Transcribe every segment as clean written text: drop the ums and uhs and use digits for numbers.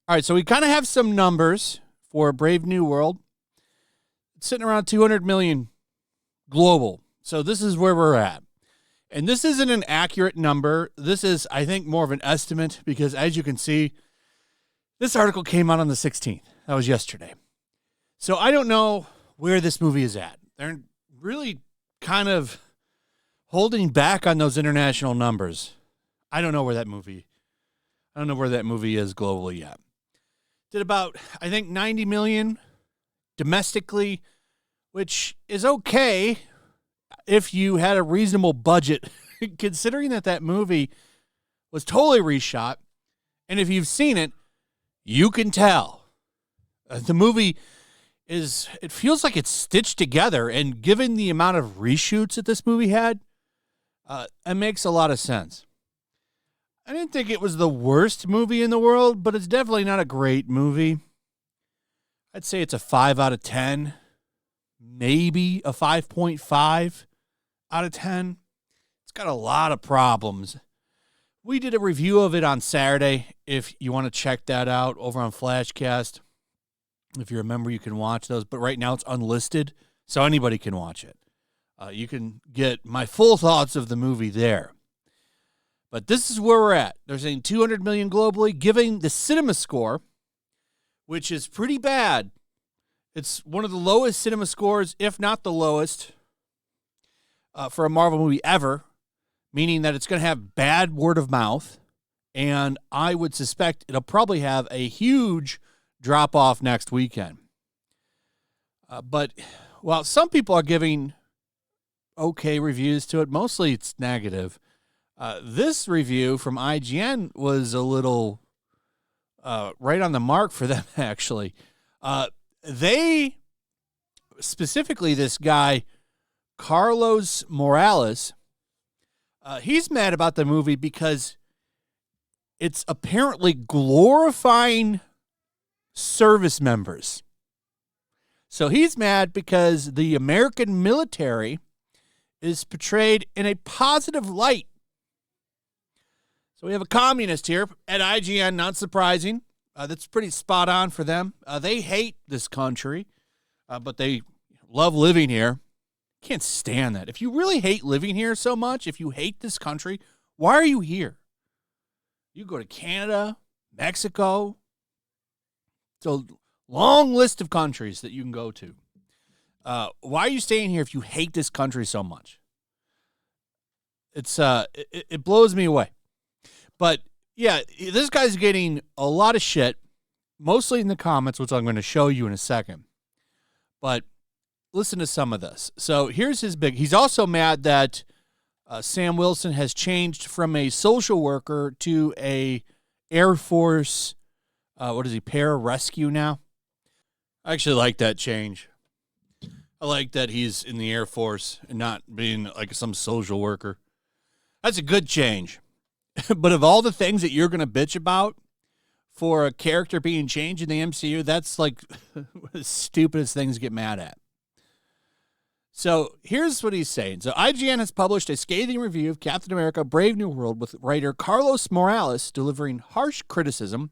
All right, so we kind of have some numbers for Brave New World. It's sitting around 200 million global. So this is where we're at. And this isn't an accurate number. This is, I think, more of an estimate because, as you can see, this article came out on the 16th. That was yesterday. So I don't know where this movie is at. They're really kind of holding back on those international numbers. I don't know where that movie is globally yet. Did about, I think, 90 million domestically, which is okay if you had a reasonable budget, considering that movie was totally reshot. And if you've seen it, you can tell. The movie it feels like it's stitched together, and given the amount of reshoots that this movie had, it makes a lot of sense. I didn't think it was the worst movie in the world, but it's definitely not a great movie. I'd say it's a 5 out of 10, maybe a 5.5 out of 10. It's got a lot of problems. We did a review of it on Saturday. If you want to check that out over on Flashcast, if you're a member, you can watch those. But right now it's unlisted, so anybody can watch it. You can get my full thoughts of the movie there. But this is where we're at. They're saying 200 million globally, giving the cinema score, which is pretty bad. It's one of the lowest cinema scores, if not the lowest, for a Marvel movie ever, meaning that it's going to have bad word of mouth, and I would suspect it'll probably have a huge drop-off next weekend. But while some people are giving okay reviews to it, mostly it's negative. This review from IGN was a little right on the mark for them, actually. They, specifically this guy, Carlos Morales, he's mad about the movie because it's apparently glorifying service members. So he's mad because the American military is portrayed in a positive light. So we have a communist here at IGN, not surprising. That's pretty spot on for them. They hate this country, but they love living here. Can't stand that. If you really hate living here so much, if you hate this country, why are you here? You go to Canada, Mexico. It's a long list of countries that you can go to. Why are you staying here if you hate this country so much? It blows me away. But, yeah, this guy's getting a lot of shit, mostly in the comments, which I'm going to show you in a second. But listen to some of this. So here's he's also mad that Sam Wilson has changed from a social worker to a Air Force, pararescue now. I actually like that change. I like that he's in the Air Force and not being like some social worker. That's a good change. But of all the things that you're going to bitch about for a character being changed in the MCU, that's like the stupidest things to get mad at. So here's what he's saying. So IGN has published a scathing review of Captain America: Brave New World with writer Carlos Morales delivering harsh criticism,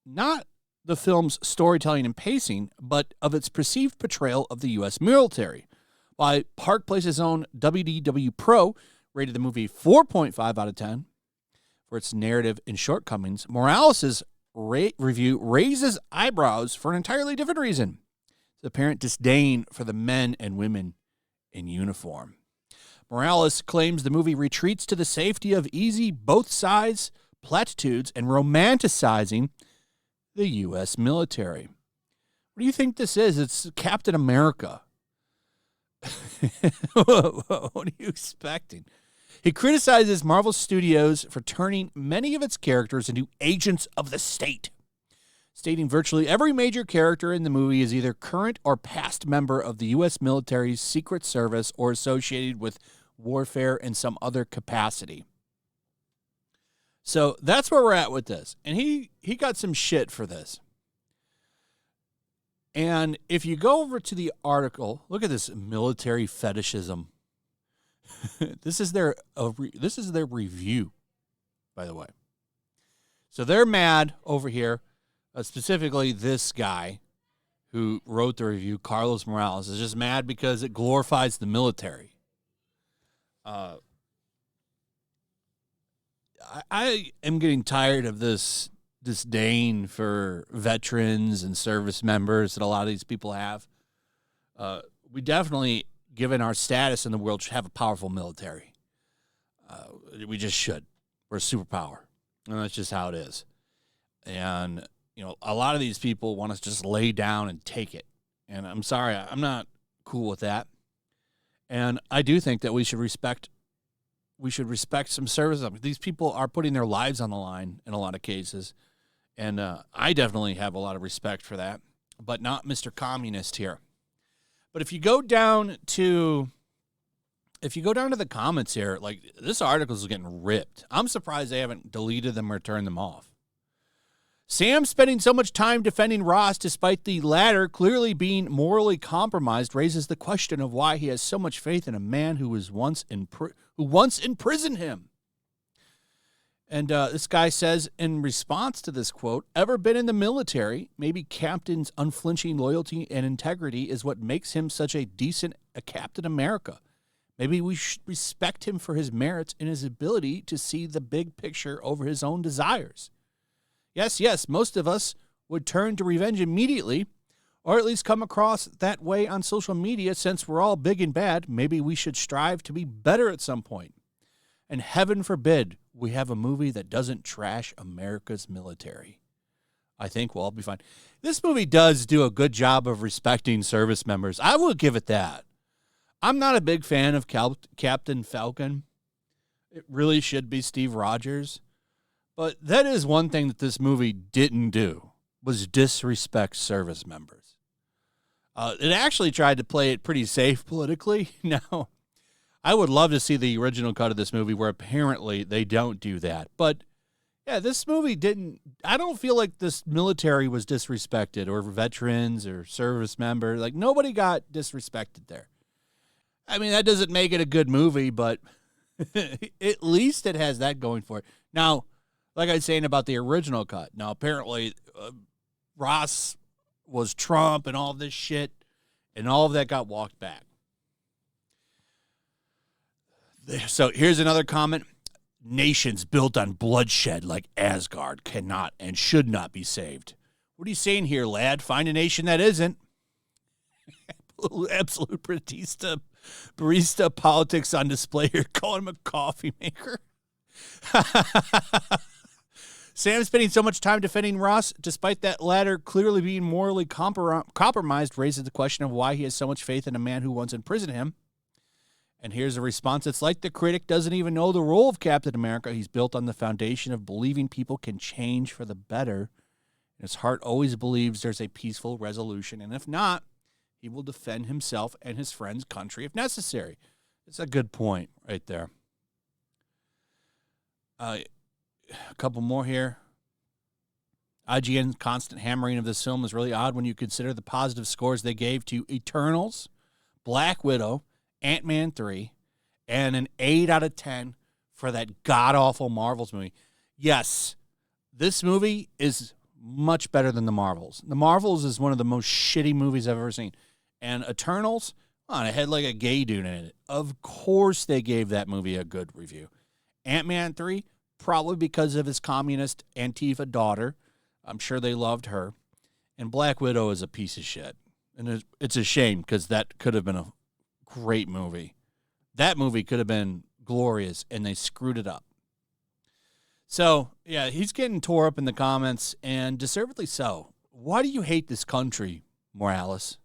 not the film's storytelling and pacing, but of its perceived portrayal of the U.S. military. While Park Place's own WDW Pro rated the movie 4.5 out of 10 for its narrative and shortcomings, Morales' review raises eyebrows for an entirely different reason: the apparent disdain for the men and women in uniform. Morales claims the movie retreats to the safety of easy both sides platitudes and romanticizing the U.S. military. What do you think this is? It's Captain America. What are you expecting? He criticizes Marvel Studios for turning many of its characters into agents of the state, stating virtually every major character in the movie is either current or past member of the U.S. military's Secret Service or associated with warfare in some other capacity. So that's where we're at with this. And he got some shit for this. And if you go over to the article, look at this military fetishism. This is their review, by the way. So they're mad over here, specifically this guy who wrote the review, Carlos Morales, is just mad because it glorifies the military. I am getting tired of this disdain for veterans and service members that a lot of these people have. We definitely, given our status in the world, should have a powerful military. We just should. We're a superpower. And that's just how it is. And, a lot of these people want us to just lay down and take it. And I'm sorry, I'm not cool with that. And I do think that we should respect some service. These people are putting their lives on the line in a lot of cases. And I definitely have a lot of respect for that, but not Mr. Communist here. But if you go down to the comments here, like, this article is getting ripped. I'm surprised they haven't deleted them or turned them off. Sam spending so much time defending Ross despite the latter clearly being morally compromised raises the question of why he has so much faith in a man who once imprisoned him. And this guy says, in response to this quote, ever been in the military? Maybe Captain's unflinching loyalty and integrity is what makes him such a Captain America. Maybe we should respect him for his merits and his ability to see the big picture over his own desires. Yes, most of us would turn to revenge immediately, or at least come across that way on social media. Since we're all big and bad, maybe we should strive to be better at some point. And heaven forbid we have a movie that doesn't trash America's military. I think we'll all be fine. This movie does do a good job of respecting service members. I will give it that. I'm not a big fan of Captain Falcon. It really should be Steve Rogers. But that is one thing that this movie didn't do, was disrespect service members. It actually tried to play it pretty safe politically. Now, I would love to see the original cut of this movie where apparently they don't do that. But, yeah, this movie didn't. I don't feel like this military was disrespected, or veterans or service members. Like, nobody got disrespected there. I mean, that doesn't make it a good movie, but at least it has that going for it. Now, like I was saying about the original cut. Now, apparently, Ross was Trump and all this shit, and all of that got walked back. So here's another comment. Nations built on bloodshed like Asgard cannot and should not be saved. What are you saying here, lad? Find a nation that isn't. Absolute barista politics on display here. Calling him a coffee maker. Sam spending so much time defending Ross, despite that latter clearly being morally compromised, raises the question of why he has so much faith in a man who once imprisoned him. And here's a response. It's like the critic doesn't even know the role of Captain America. He's built on the foundation of believing people can change for the better. His heart always believes there's a peaceful resolution, and if not, he will defend himself and his friend's country if necessary. It's a good point right there. A couple more here. IGN's constant hammering of this film is really odd when you consider the positive scores they gave to Eternals, Black Widow, Ant-Man 3, and an 8 out of 10 for that god-awful Marvels movie. Yes, this movie is much better than the Marvels. The Marvels is one of the most shitty movies I've ever seen. And Eternals, it had like a gay dude in it. Of course they gave that movie a good review. Ant-Man 3, probably because of his communist Antifa daughter. I'm sure they loved her. And Black Widow is a piece of shit. And it's a shame because that could have been a great movie. That movie could have been glorious, and they screwed it up. So, yeah, he's getting tore up in the comments, and deservedly so. Why do you hate this country, Morales?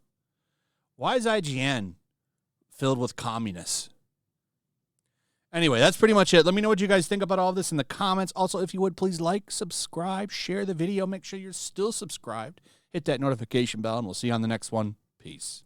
Why is IGN filled with communists? Anyway, that's pretty much it. Let me know what you guys think about all this in the comments. Also, if you would, please like, subscribe, share the video. Make sure you're still subscribed. Hit that notification bell, and we'll see you on the next one. Peace.